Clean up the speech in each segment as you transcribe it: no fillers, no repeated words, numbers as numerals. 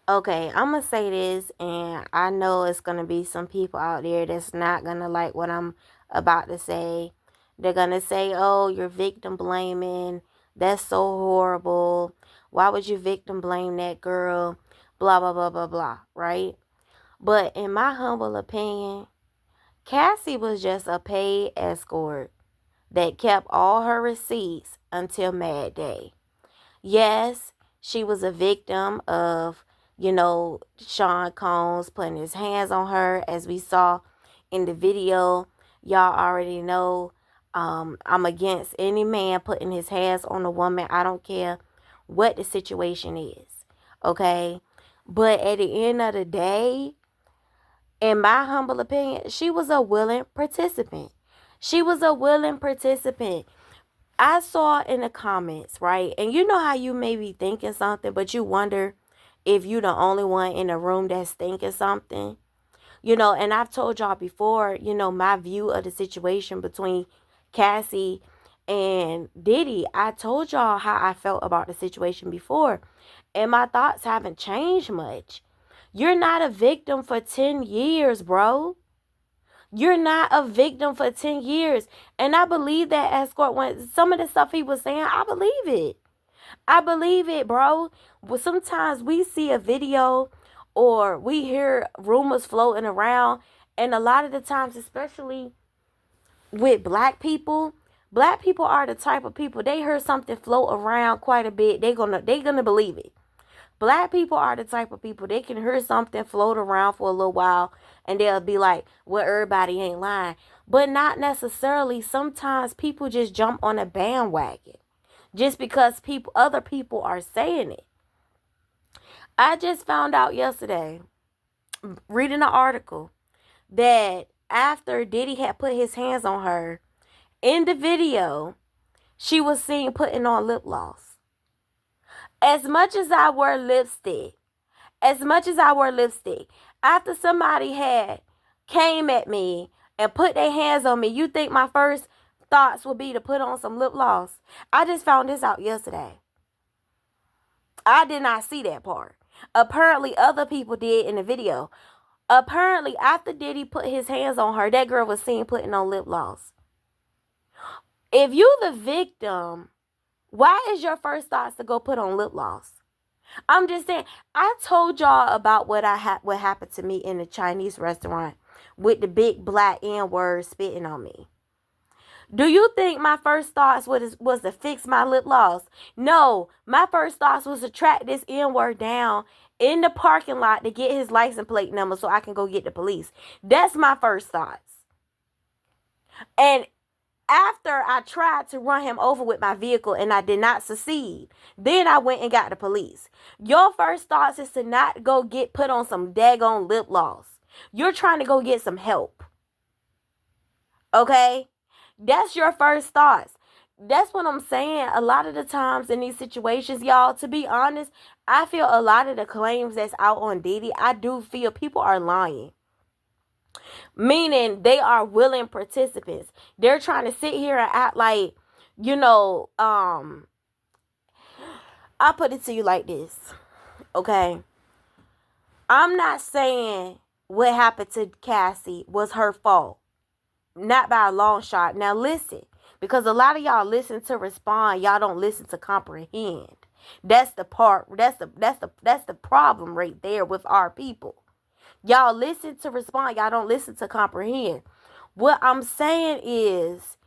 Okay, I'm gonna say this, and I know it's gonna be some people out there that's not gonna like what I'm about to say. They're gonna say, "Oh, you're victim blaming. That's so horrible. Why would you victim blame that girl?" Blah blah blah blah blah. Right? But in my humble opinion, Cassie was just a paid escort that kept all her receipts until Mad Day. Yes, she was a victim of, Sean Combs putting his hands on her, as we saw in the video. Y'all already know I'm against any man putting his hands on a woman. I don't care what the situation is. Okay? But at the end of the day, in my humble opinion, she was a willing participant. She was a willing participant. I saw in the comments, right? And you know how you may be thinking something, but you wonder if you the only one in the room that's thinking something. And I've told y'all before, my view of the situation between Cassie and Diddy. I told y'all how I felt about the situation before. And my thoughts haven't changed much. You're not a victim for 10 years, bro. You're not a victim for 10 years. And I believe that escort, when some of the stuff he was saying, I believe it. I believe it, bro. But sometimes we see a video or we hear rumors floating around. And a lot of the times, especially with black people are the type of people, they hear something float around quite a bit. They gonna believe it. Black people are the type of people, they can hear something float around for a little while and they'll be like, well, everybody ain't lying. But not necessarily. Sometimes people just jump on a bandwagon just because other people are saying it. I just found out yesterday, reading an article, that after Diddy had put his hands on her, in the video, she was seen putting on lip gloss. As much as I wear lipstick, as much as I wear lipstick, after somebody had came at me and put their hands on me, you think my first thoughts would be to put on some lip gloss? I just found this out yesterday. I did not see that part. Apparently, other people did in the video. Apparently, after Diddy put his hands on her, that girl was seen putting on lip gloss. If you the victim, why is your first thoughts to go put on lip gloss? I'm just saying, I told y'all about what happened to me in the Chinese restaurant with the big black N-word spitting on me. Do you think my first thoughts was to fix my lip gloss? No, my first thoughts was to track this N-word down in the parking lot to get his license plate number so I can go get the police. That's my first thoughts. And after I tried to run him over with my vehicle and I did not succeed, then I went and got the police. Your first thoughts is to not go get put on some daggone lip gloss. You're trying to go get some help. Okay? That's your first thoughts. That's what I'm saying. A lot of the times in these situations, y'all, to be honest, I feel a lot of the claims that's out on Diddy, I do feel people are lying. Meaning they are willing participants. They're trying to sit here and act like, I'll put it to you like this. Okay. I'm not saying what happened to Cassie was her fault. Not by a long shot. Now listen, because a lot of y'all listen to respond, y'all don't listen to comprehend. That's the part. That's the problem right there with our people. Y'all listen to respond, y'all don't listen to comprehend. What I'm saying is,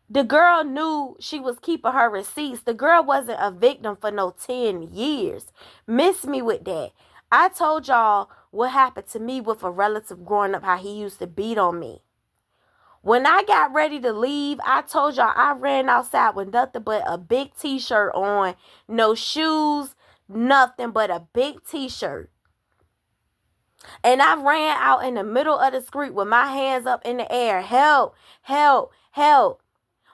the girl knew she was keeping her receipts. The girl wasn't a victim for no 10 years. Miss me with that. I told y'all what happened to me with a relative growing up, how he used to beat on me. When I got ready to leave, I told y'all I ran outside with nothing but a big t-shirt on. No shoes, nothing but a big t-shirt. And I ran out in the middle of the street with my hands up in the air. Help, help, help.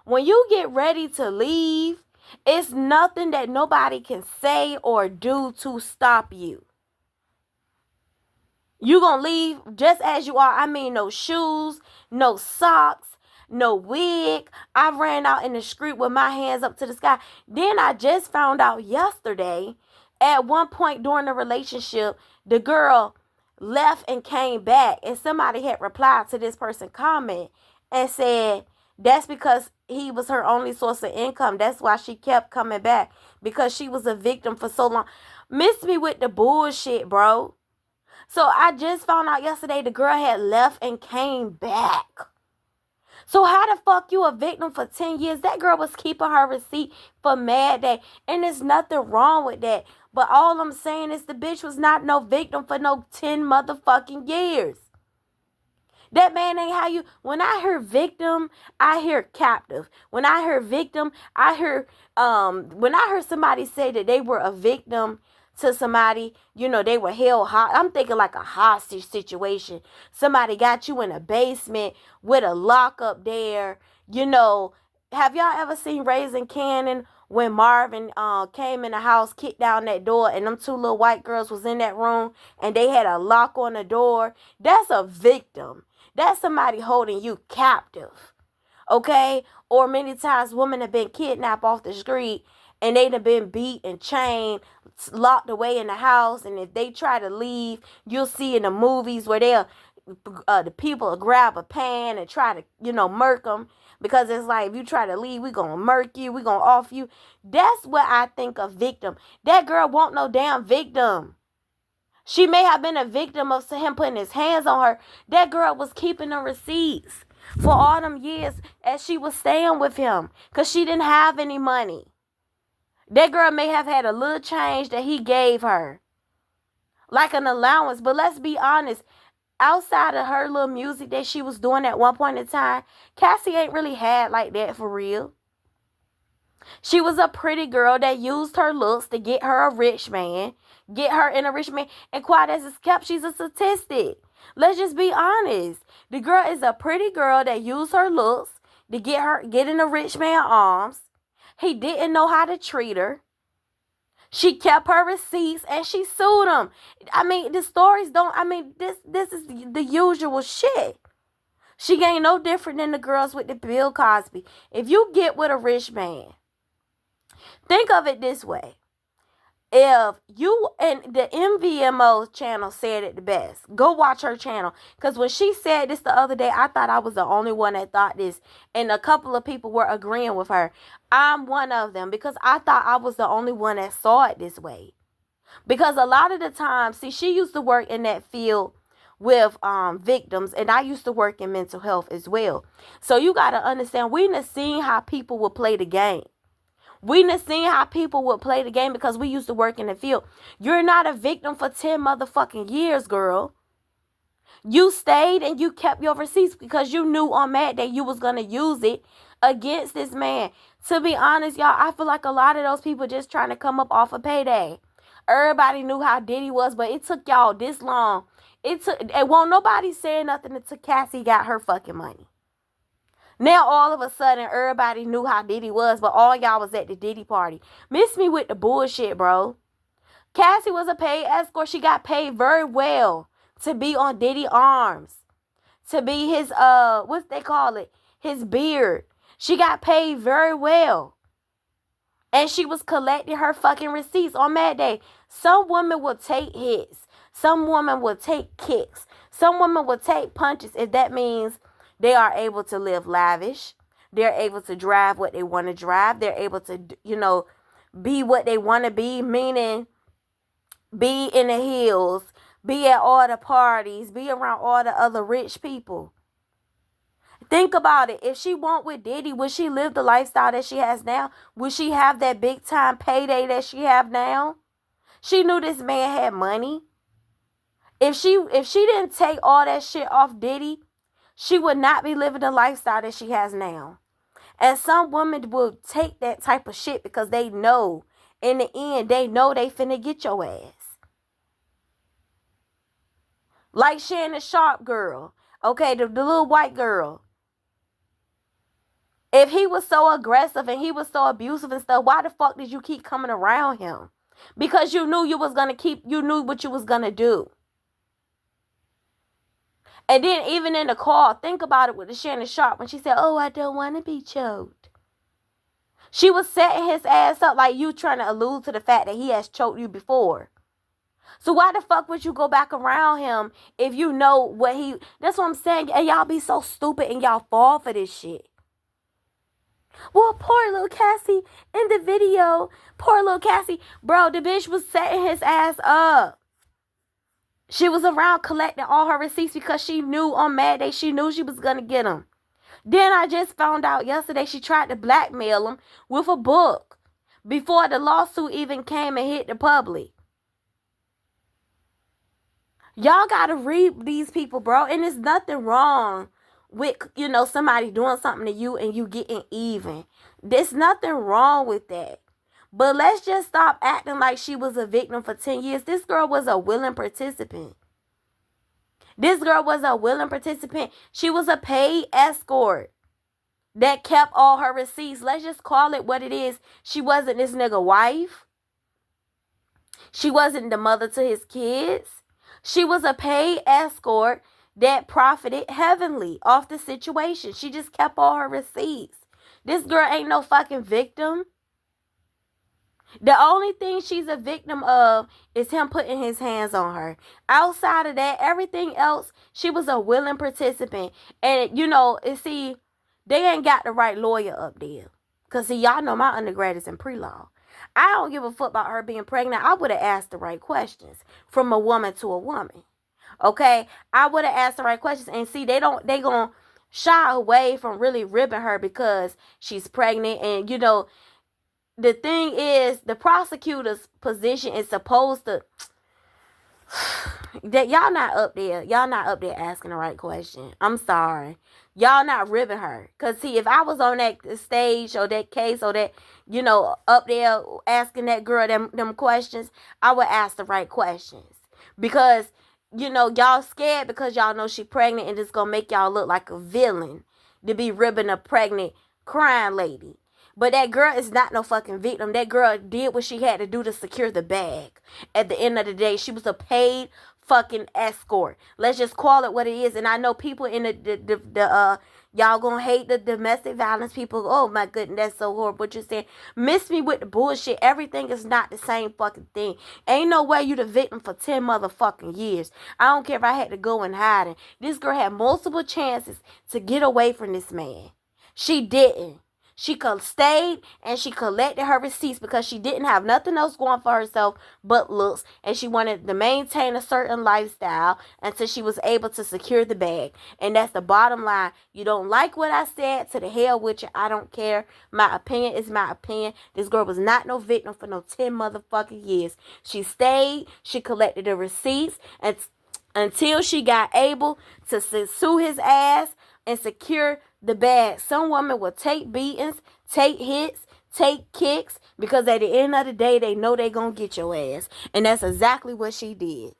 When you get ready to leave, it's nothing that nobody can say or do to stop you. You gonna leave just as you are. I mean, no shoes, no socks, no wig. I ran out in the street with my hands up to the sky. Then I just found out yesterday At one point during the relationship, the girl left and came back, and somebody had replied to this person's comment and said that's because he was her only source of income. That's why she kept coming back, because she was a victim for so long. Miss me with the bullshit, bro. So I just found out yesterday the girl had left and came back. So how the fuck you a victim for 10 years? That girl was keeping her receipt for Mad Day. And there's nothing wrong with that. But all I'm saying is the bitch was not no victim for no 10 motherfucking years. That man ain't how you. When I hear victim, I hear captive. When I hear victim, I hear when I heard somebody say that they were a victim to somebody, they were held hostage. I'm thinking like a hostage situation. Somebody got you in a basement with a lock up there. Have y'all ever seen Raising Cannon when Marvin came in the house, kicked down that door, and them two little white girls was in that room and they had a lock on the door? That's a victim. That's somebody holding you captive. Okay? Or many times women have been kidnapped off the street and they'd have been beat and chained, locked away in the house, and if they try to leave, you'll see in the movies where the people will grab a pan and try to, murk them, because it's like, if you try to leave, we gonna murk you, we gonna off you. That's what I think of victim. That girl won't no damn victim. She may have been a victim of him putting his hands on her. That girl was keeping the receipts for all them years as she was staying with him, because she didn't have any money. That girl may have had a little change that he gave her, like an allowance. But let's be honest, outside of her little music that she was doing at one point in time, Cassie ain't really had like that for real. She was a pretty girl that used her looks to get her a rich man, get her in a rich man. And quiet as it's kept, she's a statistic. Let's just be honest. The girl is a pretty girl that used her looks to get in a rich man's arms. He didn't know how to treat her. She kept her receipts and she sued him. I mean, the stories don't, I mean, this is the usual shit. She ain't no different than the girls with the Bill Cosby. If you get with a rich man, think of it this way. If you, and the MVMO channel said it the best. Go watch her channel. Because when she said this the other day, I thought I was the only one that thought this. And a couple of people were agreeing with her. I'm one of them, because I thought I was the only one that saw it this way. Because a lot of the time, see, she used to work in that field with victims, and I used to work in mental health as well. So you got to understand, we done seen how people will play the game. We done seen how people would play the game because we used to work in the field. You're not a victim for 10 motherfucking years, girl. You stayed and you kept your receipts because you knew on Mad Day you was going to use it against this man. To be honest, y'all, I feel like a lot of those people just trying to come up off a payday. Everybody knew how Diddy was, but it took y'all this long. It won't nobody say nothing until Cassie got her fucking money. Now, all of a sudden, everybody knew how Diddy was, but all y'all was at the Diddy party. Miss me with the bullshit, bro. Cassie was a paid escort. She got paid very well to be on Diddy arms. To be his, what's they call it? His beard. She got paid very well. And she was collecting her fucking receipts on Mad Day. Some women will take hits. Some women will take kicks. Some women will take punches if that means they are able to live lavish. They're able to drive what they want to drive. They're able to, be what they want to be, meaning be in the hills, be at all the parties, be around all the other rich people. Think about it. If she went with Diddy, would she live the lifestyle that she has now? Would she have that big time payday that she have now? She knew this man had money. If she didn't take all that shit off Diddy, she would not be living the lifestyle that she has now. And some women will take that type of shit because they know, in the end, they know they finna get your ass. Like Shannon Sharp girl. Okay, the little white girl. If he was so aggressive and he was so abusive and stuff, why the fuck did you keep coming around him? Because you knew you knew what you was gonna do. And then even in the call, think about it with the Shannon Sharp when she said, "Oh, I don't want to be choked." She was setting his ass up like you trying to allude to the fact that he has choked you before. So why the fuck would you go back around him if you know what he... That's what I'm saying. And y'all be so stupid and y'all fall for this shit. Well, poor little Cassie in the video. Poor little Cassie. Bro, the bitch was setting his ass up. She was around collecting all her receipts because she knew on Mad Day, she knew she was going to get them. Then I just found out yesterday she tried to blackmail him with a book before the lawsuit even came and hit the public. Y'all got to read these people, bro. And there's nothing wrong with, somebody doing something to you and you getting even. There's nothing wrong with that. But let's just stop acting like she was a victim for 10 years. This girl was a willing participant. This girl was a willing participant. She was a paid escort that kept all her receipts. Let's just call it what it is. She wasn't this nigga wife. She wasn't the mother to his kids. She was a paid escort that profited heavily off the situation. She just kept all her receipts. This girl ain't no fucking victim. The only thing she's a victim of is him putting his hands on her. Outside of that, everything else, she was a willing participant. And, see, they ain't got the right lawyer up there. Because, see, y'all know my undergrad is in pre-law. I don't give a fuck about her being pregnant. I would have asked the right questions from a woman to a woman. Okay? I would have asked the right questions. And, see, they going to shy away from really ribbing her because she's pregnant. And, the thing is, the prosecutor's position is supposed to... that y'all not up there. Y'all not up there asking the right question. I'm sorry. Y'all not ribbing her. Because, see, if I was on that stage or that case or that, up there asking that girl them questions, I would ask the right questions. Because, y'all scared because y'all know she pregnant and it's going to make y'all look like a villain to be ribbing a pregnant crying lady. But that girl is not no fucking victim. That girl did what she had to do to secure the bag. At the end of the day, she was a paid fucking escort. Let's just call it what it is. And I know people in y'all gonna hate the domestic violence people. Oh my goodness, that's so horrible. What you're saying. Miss me with the bullshit. Everything is not the same fucking thing. Ain't no way you the victim for 10 motherfucking years. I don't care if I had to go in hiding. This girl had multiple chances to get away from this man. She didn't. She stayed and she collected her receipts because she didn't have nothing else going for herself but looks. And she wanted to maintain a certain lifestyle until she was able to secure the bag. And that's the bottom line. You don't like what I said? To the hell with you. I don't care. My opinion is my opinion. This girl was not no victim for no 10 motherfucking years. She stayed. She collected the receipts and until she got able to sue his ass and secure the bag. Some women will take beatings, take hits, take kicks, because at the end of the day, they know they gonna get your ass. And that's exactly what she did.